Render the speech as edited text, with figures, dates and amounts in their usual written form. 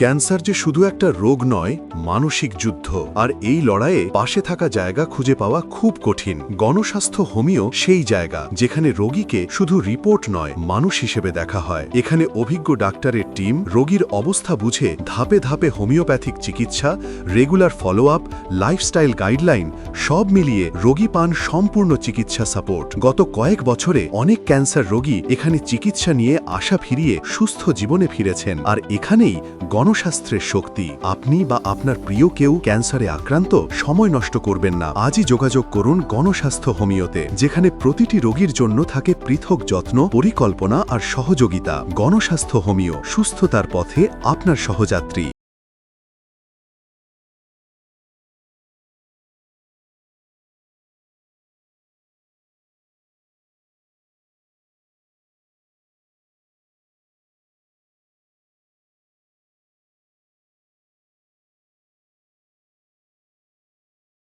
Cancer যে শুধু একটা রোগ নয়, মানসিক যুদ্ধ। আর এই লড়াইয়ে পাশে থাকা জায়গা খুঁজে পাওয়া খুব কঠিন। গণস্বাস্থ্য হোমিও সেই জায়গা যেখানে রোগীকে শুধু রিপোর্ট নয়, মানুষ হিসেবে দেখা হয়। এখানে অভিজ্ঞ ডাক্তারের টিম রোগীর অবস্থা বুঝে ধাপে ধাপে হোমিওপ্যাথিক চিকিৎসা, regular follow up, lifestyle guideline সব মিলিয়ে রোগী পান সম্পূর্ণ চিকিৎসা সাপোর্ট। গত কয়েক বছরে অনেক ক্যান্সার রোগী এখানে চিকিৎসা নিয়ে আশা ফিরিয়ে সুস্থ জীবনে ফিরেছেন। আর এখানেই গণস্বাস্থ্যের শক্তি। আপনি বা আপনার প্রিয় কেউ ক্যান্সারে আক্রান্ত? সময় নষ্ট করবেন না, আজই যোগাযোগ করুন গণস্বাস্থ্য হোমিওতে, যেখানে প্রতিটি রোগীর জন্য থাকে পৃথক যত্ন, পরিকল্পনা আর সহযোগিতা। গণস্বাস্থ্য হোমিও, সুস্থতার পথে আপনার সহযাত্রী।